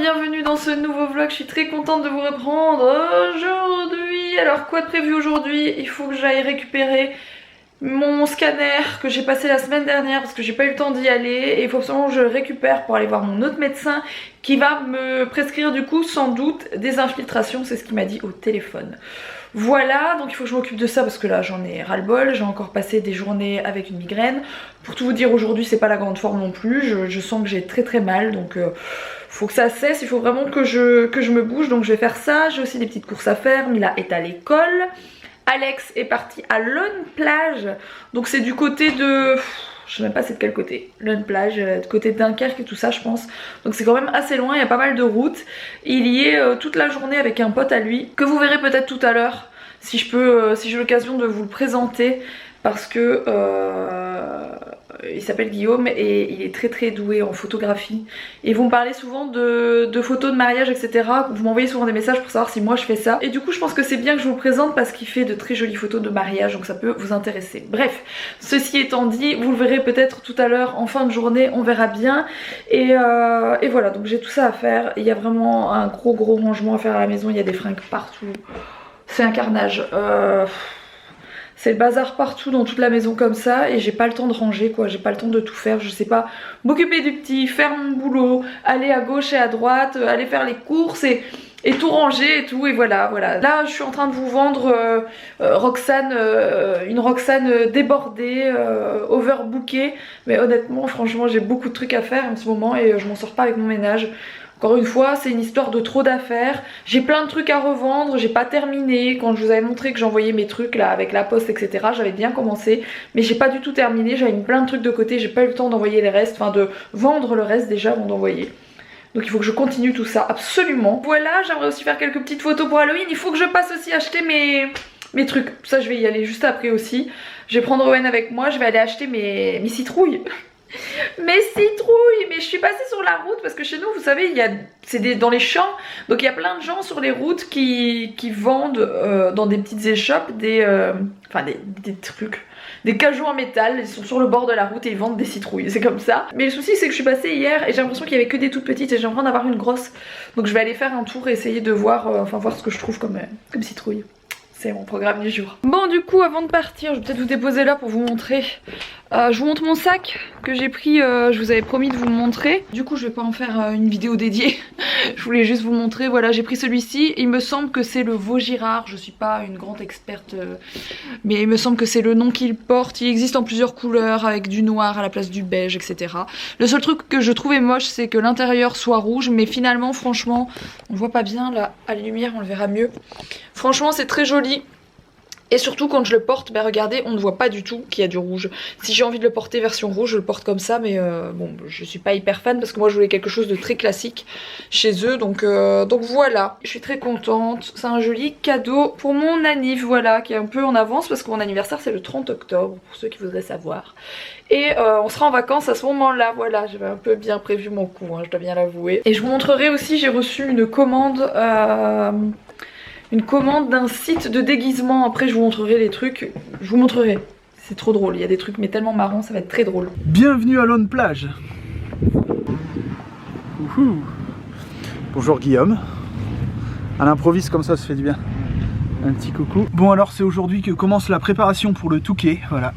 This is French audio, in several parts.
bienvenue dans ce nouveau vlog, je suis très contente de vous reprendre aujourd'hui. Alors quoi de prévu aujourd'hui? Il faut que j'aille récupérer mon scanner que j'ai passé la semaine dernière parce que j'ai pas eu le temps d'y aller. Et il faut absolument que je le récupère pour aller voir mon autre médecin qui va me prescrire du coup sans doute des infiltrations, c'est ce qu'il m'a dit au téléphone. Voilà, donc il faut que je m'occupe de ça parce que là j'en ai ras-le-bol, j'ai encore passé des journées avec une migraine. Pour tout vous dire, aujourd'hui c'est pas la grande forme non plus, je sens que j'ai très mal, donc faut que ça cesse, il faut vraiment que je me bouge, donc je vais faire ça. J'ai aussi des petites courses à faire, Mila est à l'école, Alex est parti à Lone Plage, donc c'est du côté de... je sais même pas c'est de quel côté, Lone Plage, de côté de Dunkerque et tout ça je pense. Donc c'est quand même assez loin, il y a pas mal de routes. Il y est toute la journée avec un pote à lui, que vous verrez peut-être tout à l'heure, si je peux, si j'ai l'occasion de vous le présenter. Parce que il s'appelle Guillaume et il est très doué en photographie. Et vous me parlez souvent de photos de mariage, etc. Vous m'envoyez souvent des messages pour savoir si moi je fais ça. Et du coup je pense que c'est bien que je vous le présente parce qu'il fait de très jolies photos de mariage, donc ça peut vous intéresser. Bref, ceci étant dit, vous le verrez peut-être tout à l'heure en fin de journée, on verra bien. Et voilà, donc j'ai tout ça à faire. Il y a vraiment un gros rangement à faire à la maison, il y a des fringues partout. C'est un carnage. C'est le bazar partout dans toute la maison comme ça et j'ai pas le temps de ranger quoi, j'ai pas le temps de tout faire, je sais pas m'occuper du petit, faire mon boulot, aller à gauche et à droite, aller faire les courses et tout ranger et tout et voilà. Là je suis en train de vous vendre Roxane, une Roxane débordée, overbookée, mais honnêtement franchement j'ai beaucoup de trucs à faire en ce moment et je m'en sors pas avec mon ménage. Encore une fois, c'est une histoire de trop d'affaires. J'ai plein de trucs à revendre, j'ai pas terminé. Quand je vous avais montré que j'envoyais mes trucs là avec la poste, etc. J'avais bien commencé, mais j'ai pas du tout terminé. J'avais mis plein de trucs de côté, j'ai pas eu le temps d'envoyer les restes, enfin de vendre le reste déjà avant d'envoyer. Donc il faut que je continue tout ça, absolument. Voilà, j'aimerais aussi faire quelques petites photos pour Halloween. Il faut que je passe aussi acheter mes trucs. Ça, je vais y aller juste après aussi. Je vais prendre Owen avec moi, je vais aller acheter mes citrouilles. Mes citrouilles, mais je suis passée sur la route parce que chez nous vous savez c'est dans les champs, donc il y a plein de gens sur les routes qui vendent dans des petites échoppes des trucs, des cajots en métal. Ils sont sur le bord de la route et ils vendent des citrouilles, c'est comme ça. Mais le souci c'est que je suis passée hier et j'ai l'impression qu'il y avait que des toutes petites et j'ai envie d'en avoir une grosse, donc je vais aller faire un tour et essayer de voir, voir ce que je trouve comme citrouille. C'est mon programme du jour. Bon du coup avant de partir, je vais peut-être vous déposer là pour vous montrer. Je vous montre mon sac que j'ai pris, je vous avais promis de vous le montrer. Du coup je vais pas en faire une vidéo dédiée. Je voulais juste vous montrer, voilà j'ai pris celui-ci. Il me semble que c'est le Vaugirard, je suis pas une grande experte, mais il me semble que c'est le nom qu'il porte. Il existe en plusieurs couleurs avec du noir à la place du beige, etc. Le seul truc que je trouvais moche c'est que l'intérieur soit rouge, mais finalement franchement on voit pas bien là à la lumière, on le verra mieux. Franchement c'est très joli. Et surtout quand je le porte, bah regardez, on ne voit pas du tout qu'il y a du rouge. Si j'ai envie de le porter version rouge, je le porte comme ça, mais bon, je suis pas hyper fan parce que moi je voulais quelque chose de très classique chez eux, donc voilà. Je suis très contente, c'est un joli cadeau pour mon anniv, voilà, qui est un peu en avance parce que mon anniversaire c'est le 30 octobre, pour ceux qui voudraient savoir. Et on sera en vacances à ce moment-là, voilà, j'avais un peu bien prévu mon coup, hein, je dois bien l'avouer. Et je vous montrerai aussi, j'ai reçu une commande... d'un site de déguisement. Après je vous montrerai les trucs, je vous montrerai, c'est trop drôle, il y a des trucs mais tellement marrants, ça va être très drôle. Bienvenue à Lone Plage. Bonjour Guillaume. À l'improviste comme ça se fait du bien. Un petit coucou. Bon alors c'est aujourd'hui que commence la préparation pour le Touquet, voilà.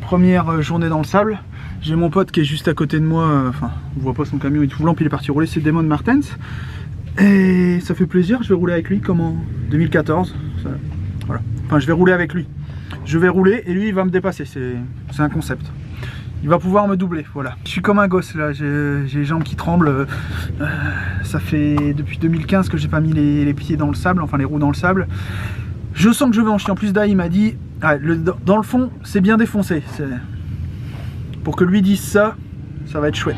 Première journée dans le sable. J'ai mon pote qui est juste à côté de moi, enfin on voit pas son camion, il est tout blanc puis il est parti rouler, c'est Damon Martens. Et ça fait plaisir, je vais rouler avec lui comme en 2014. Ça, voilà. Enfin je vais rouler avec lui. Je vais rouler et lui il va me dépasser, c'est un concept. Il va pouvoir me doubler, voilà. Je suis comme un gosse là, j'ai les jambes qui tremblent. Ça fait depuis 2015 que j'ai pas mis les pieds dans le sable, enfin les roues dans le sable. Je sens que je vais en chier. En plus Daï m'a dit, ah, dans le fond c'est bien défoncé. Pour que lui dise ça, ça va être chouette.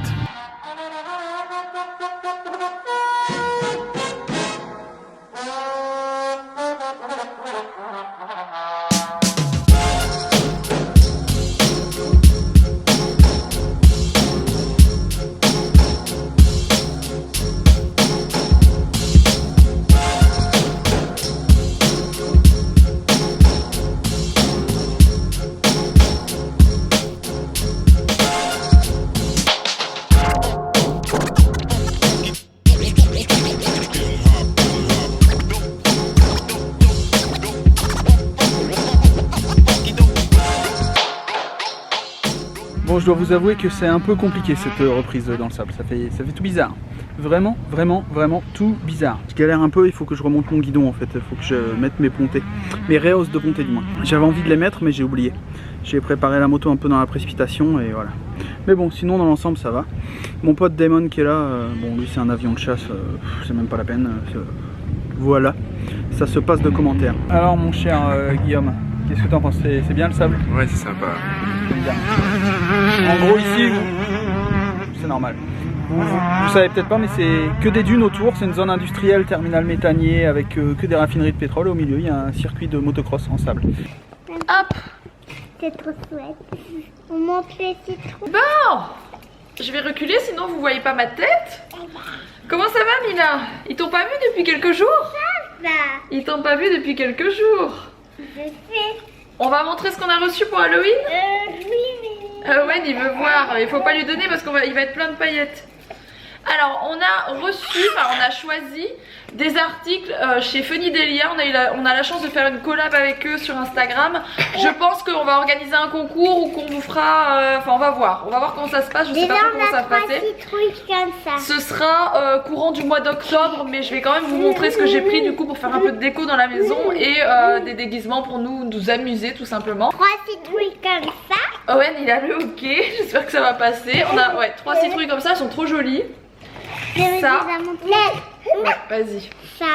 Bon, je dois vous avouer que c'est un peu compliqué cette reprise dans le sable, ça fait tout bizarre. Vraiment tout bizarre. Je galère un peu, il faut que je remonte mon guidon en fait, il faut que je mette mes pontées, mes réhausses de pontées du moins. J'avais envie de les mettre mais j'ai oublié. J'ai préparé la moto un peu dans la précipitation et voilà. Mais bon, sinon dans l'ensemble ça va. Mon pote Damon qui est là, bon lui c'est un avion de chasse, c'est même pas la peine. Voilà, ça se passe de commentaires. Alors mon cher Guillaume, qu'est-ce que t'en penses? C'est bien le sable? Ouais, c'est sympa. C'est bien. En gros ici, c'est normal. Vous savez peut-être pas mais c'est que des dunes autour, c'est une zone industrielle, terminal méthanier avec que des raffineries de pétrole. Au milieu il y a un circuit de motocross en sable. Hop. C'est trop chouette. On monte les citrons. Bon, je vais reculer sinon vous voyez pas ma tête. Comment ça va Mila? Ils t'ont pas vu depuis quelques jours? Ça Ils t'ont pas vu depuis quelques jours. je sais. On va montrer ce qu'on a reçu pour Halloween? Oui, mais... Owen il veut voir, il faut pas lui donner parce qu'il va être plein de paillettes. Alors on a reçu, enfin on a choisi des articles chez Funny Delia. On a la chance de faire une collab avec eux sur Instagram. Je pense qu'on va organiser un concours ou qu'on vous fera, enfin on va voir comment ça se passe. Je sais pas trop comment ça va se passer. Comme ça. Ce sera courant du mois d'octobre, mais je vais quand même vous montrer ce que j'ai pris du coup pour faire un peu de déco dans la maison et des déguisements pour nous amuser tout simplement. 3 citrouilles comme ça. Owen il a le hockey, j'espère que ça va passer. On a 3 citrouilles comme ça, elles sont trop jolies. Ça. Ouais, vas-y. Ça.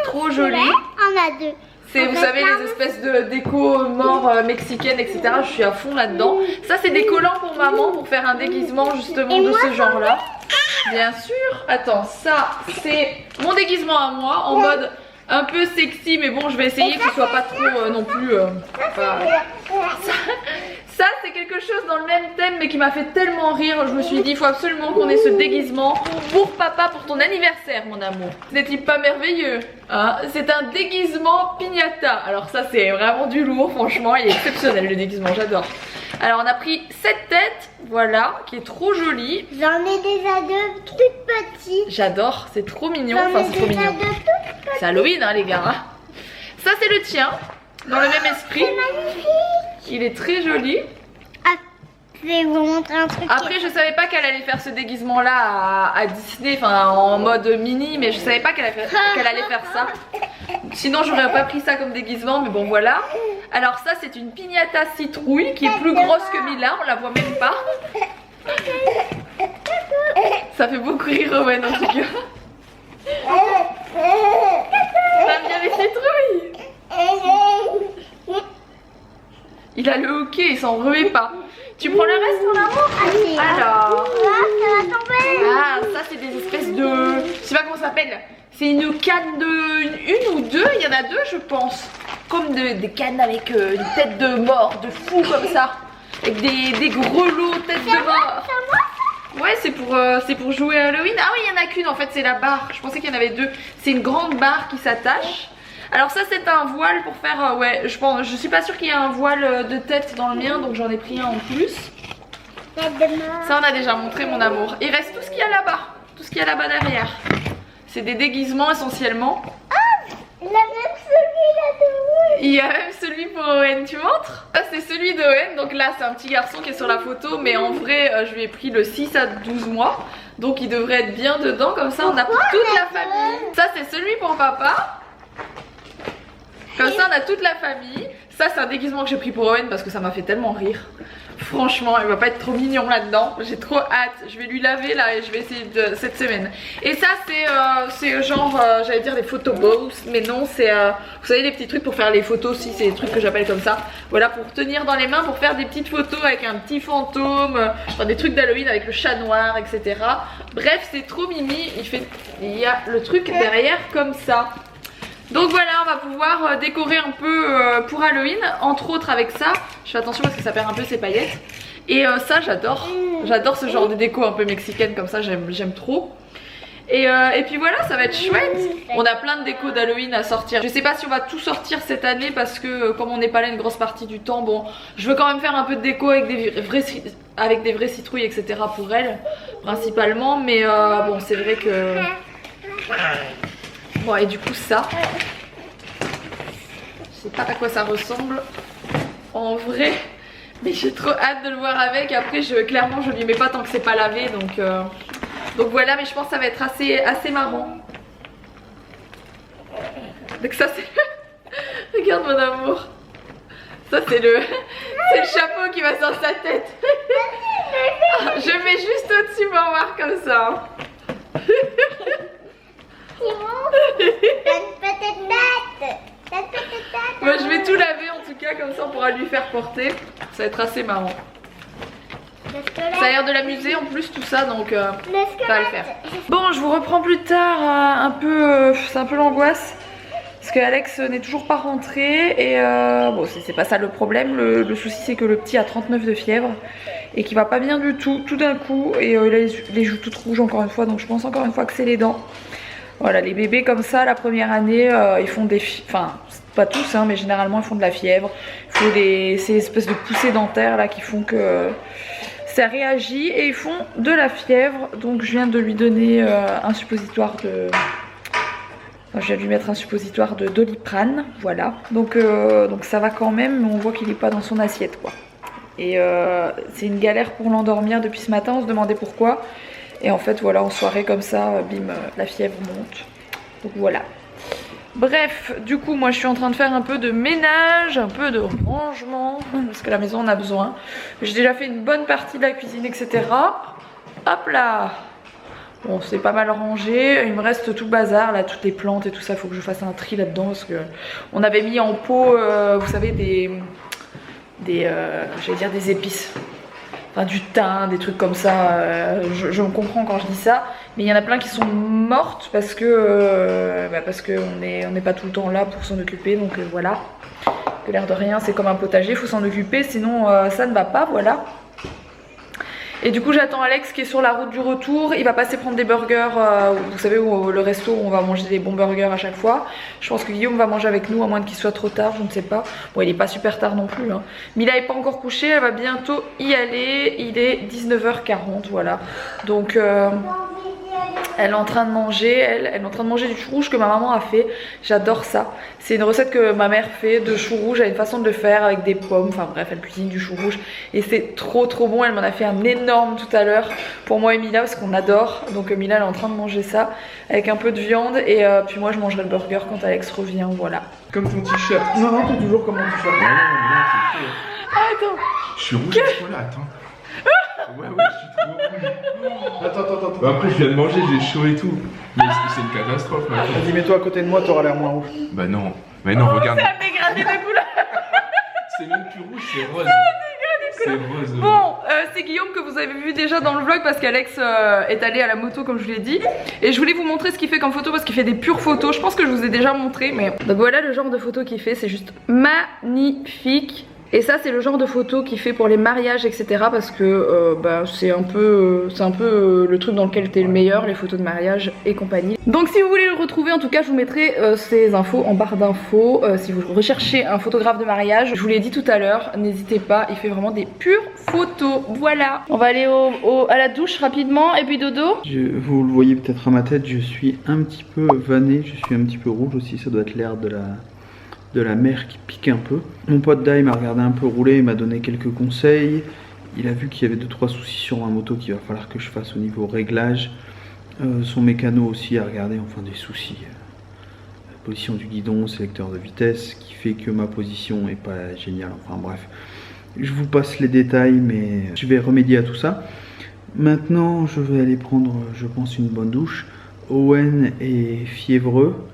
Trop joli. On a 2. C'est, vous savez, les espèces de déco morts mexicaines, etc. Je suis à fond là-dedans. Ça, c'est des collants pour maman pour faire un déguisement justement de ce genre-là. Bien sûr. Attends, ça, c'est mon déguisement à moi en mode un peu sexy, mais bon, je vais essayer que ce soit pas trop non plus. Ça c'est quelque chose dans le même thème mais qui m'a fait tellement rire. Je me suis dit il faut absolument qu'on ait ce déguisement pour papa pour ton anniversaire mon amour. N'est-il pas merveilleux hein? C'est un déguisement piñata. Alors ça c'est vraiment du lourd, franchement il est exceptionnel le déguisement, j'adore. Alors on a pris cette tête, voilà, qui est trop jolie. J'en ai déjà 2 toutes petites. J'adore, c'est trop mignon, enfin c'est trop mignon. C'est Halloween hein les gars hein. Ça c'est le tien, dans le même esprit. C'est magnifique. Il est très joli. Ah, je vais vous montrer un truc. Après je savais pas qu'elle allait faire ce déguisement là à Disney, enfin en mode mini, mais je savais pas qu'elle allait faire ça. Sinon j'aurais pas pris ça comme déguisement, mais bon voilà. Alors ça c'est une piñata citrouille qui est plus grosse que Mila, on la voit même pas. Ça fait beaucoup rire Owen en tout cas. T'aimes bien les citrouilles? Il a le hockey, il s'en remet pas. Tu prends le reste mon amour? Alors. Ça va tomber. Ah, ça c'est des espèces de... Je sais pas comment ça s'appelle. C'est une canne de... Une ou deux, il y en a 2 je pense. Comme des cannes avec une tête de mort, de fou comme ça. Avec des grelots, tête de mort. Ouais, c'est pour jouer à Halloween. Ah oui, il y en a qu'une en fait, c'est la barre. Je pensais qu'il y en avait 2. C'est une grande barre qui s'attache. Alors ça c'est un voile pour faire, ouais, je suis pas sûre qu'il y ait un voile de tête dans le mien, donc j'en ai pris un en plus. Ça on a déjà montré mon amour. Il reste tout ce qu'il y a là-bas, tout ce qu'il y a là-bas derrière. C'est des déguisements essentiellement. Ah, il a même celui-là de vous. Il y a même celui pour Owen, tu montres? Ça c'est celui de Owen, donc là c'est un petit garçon qui est sur la photo, mais en vrai je lui ai pris le 6 à 12 mois. Donc il devrait être bien dedans, comme ça on a pour toute la famille. Ça c'est celui pour papa. Comme ça on a toute la famille. Ça c'est un déguisement que j'ai pris pour Owen parce que ça m'a fait tellement rire. Franchement il va pas être trop mignon là-dedans. J'ai trop hâte. Je vais lui laver là et je vais essayer cette semaine. Et ça c'est genre j'allais dire des photos box, mais non c'est vous savez les petits trucs pour faire les photos aussi. C'est des trucs que j'appelle comme ça. Voilà, pour tenir dans les mains, pour faire des petites photos avec un petit fantôme, enfin des trucs d'Halloween avec le chat noir, etc. Bref c'est trop mimi. Il y a le truc derrière comme ça. Donc voilà, on va pouvoir décorer un peu pour Halloween, entre autres avec ça. Je fais attention parce que ça perd un peu ses paillettes. Et ça j'adore, j'adore ce genre de déco un peu mexicaine comme ça, j'aime trop. Et puis voilà, ça va être chouette. On a plein de déco d'Halloween à sortir. Je sais pas si on va tout sortir cette année parce que comme on n'est pas là une grosse partie du temps, bon, je veux quand même faire un peu de déco avec des vraies citrouilles, etc. pour elle, principalement. Mais bon, c'est vrai que... Bon et du coup ça, je sais pas à quoi ça ressemble en vrai, Mais j'ai trop hâte de le voir avec. Après, clairement, je lui mets pas tant que c'est pas lavé. Donc voilà, mais je pense que ça va être assez marrant. Donc ça, c'est... Regarde mon amour. Ça, c'est le chapeau qui va sur sa tête. Je mets juste au-dessus pour voir comme ça. Moi je vais tout laver en tout cas, comme ça on pourra lui faire porter. Ça va être assez marrant. Ça a l'air de l'amuser en plus tout ça, donc ça va le faire. Bon, je vous reprends plus tard, c'est un peu l'angoisse. Parce que Alex n'est toujours pas rentré et bon c'est pas ça le problème. Le souci c'est que le petit a 39 de fièvre et qu'il va pas bien du tout d'un coup. Et il a les joues toutes rouges encore une fois, donc je pense encore une fois que c'est les dents. Voilà, les bébés comme ça la première année ils font enfin pas tous hein, mais généralement ils font de la fièvre. Il faut ces espèces de poussées dentaires là qui font que ça réagit et ils font de la fièvre. Donc je viens de lui donner un suppositoire de... Je viens de lui mettre un suppositoire de Doliprane, voilà. Donc ça va quand même, mais on voit qu'il n'est pas dans son assiette, quoi. Et c'est une galère pour l'endormir depuis ce matin, on se demandait pourquoi. Et en fait, voilà, en soirée comme ça, bim, la fièvre monte. Donc voilà. Bref, du coup, moi je suis en train de faire un peu de ménage, un peu de rangement, parce que la maison en a besoin. J'ai déjà fait une bonne partie de la cuisine, etc. Hop là! Bon, c'est pas mal rangé, il me reste tout le bazar là, toutes les plantes et tout ça, faut que je fasse un tri là-dedans parce que on avait mis en pot, vous savez, j'allais dire des épices, enfin du thym, des trucs comme ça, je me comprends quand je dis ça, mais il y en a plein qui sont mortes parce que on n'est pas tout le temps là pour s'en occuper, donc voilà, que l'air de rien c'est comme un potager, faut s'en occuper, sinon ça ne va pas, voilà. Et du coup j'attends Alex qui est sur la route du retour. Il va passer prendre des burgers, vous savez, le resto où on va manger des bons burgers à chaque fois. Je pense que Guillaume va manger avec nous, à moins qu'il soit trop tard, je ne sais pas. Bon, il est pas super tard non plus hein. Mila n'est pas encore couchée, elle va bientôt y aller. Il est 19h40, voilà. Donc elle est en train de manger, elle est en train de manger du chou rouge que ma maman a fait. J'adore ça. C'est une recette que ma mère fait de chou rouge. Elle a une façon de le faire avec des pommes. Enfin bref, elle cuisine du chou rouge. Et c'est trop bon. Elle m'en a fait un énorme tout à l'heure pour moi et Mila parce qu'on adore. Donc Mila elle est en train de manger ça avec un peu de viande. Et puis moi je mangerai le burger quand Alex revient. Voilà. Comme ton t-shirt. Non, t'es toujours comme mon t-shirt. Attends. Je suis rouge à ce point-là, attends. Ouais, je suis trop rouge. Attends. Bah après, je viens de manger, j'ai chaud et tout. Mais c'est une catastrophe maintenant. Vas-y, mets-toi à côté de moi, t'auras l'air moins rouge. Bah non, regarde. Ça a dégradé de couleur. C'est même plus rouge, c'est rose. C'est rose. Bon, c'est Guillaume que vous avez vu déjà dans le vlog parce qu'Alex est allé à la moto comme je vous l'ai dit. Et je voulais vous montrer ce qu'il fait comme photo parce qu'il fait des pures photos. Je pense que je vous ai déjà montré, mais... Donc voilà le genre de photos qu'il fait, c'est juste magnifique. Et ça c'est le genre de photos qu'il fait pour les mariages etc. Parce que c'est un peu le truc dans lequel t'es le meilleur, les photos de mariage et compagnie. Donc si vous voulez le retrouver, en tout cas je vous mettrai ces infos en barre d'infos. Si vous recherchez un photographe de mariage, je vous l'ai dit tout à l'heure, n'hésitez pas, il fait vraiment des pures photos. Voilà, on va aller à la douche rapidement et puis dodo. Vous le voyez peut-être à ma tête, je suis un petit peu vanné, je suis un petit peu rouge aussi, ça doit être l'air de la mer qui pique un peu. Mon pote Dai m'a regardé un peu rouler, il m'a donné quelques conseils. Il a vu qu'il y avait 2-3 soucis sur ma moto qu'il va falloir que je fasse au niveau réglage. Son mécano aussi a regardé, enfin des soucis. La position du guidon, sélecteur de vitesse, qui fait que ma position est pas géniale. Enfin bref, je vous passe les détails, mais je vais remédier à tout ça. Maintenant, je vais aller prendre, je pense, une bonne douche. Owen est fiévreux.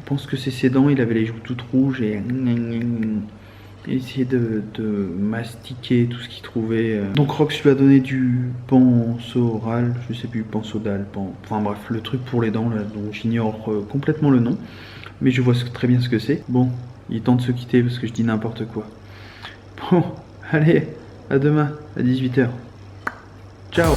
Je pense que c'est ses dents, il avait les joues toutes rouges et essayer de mastiquer tout ce qu'il trouvait. Donc Rox lui a donné du Pansoral, je sais plus, Pansodal, enfin bref, le truc pour les dents là, dont j'ignore complètement le nom, mais je vois très bien ce que c'est. Bon, il est temps de se quitter parce que je dis n'importe quoi. Bon, allez, à demain, à 18 h. Ciao.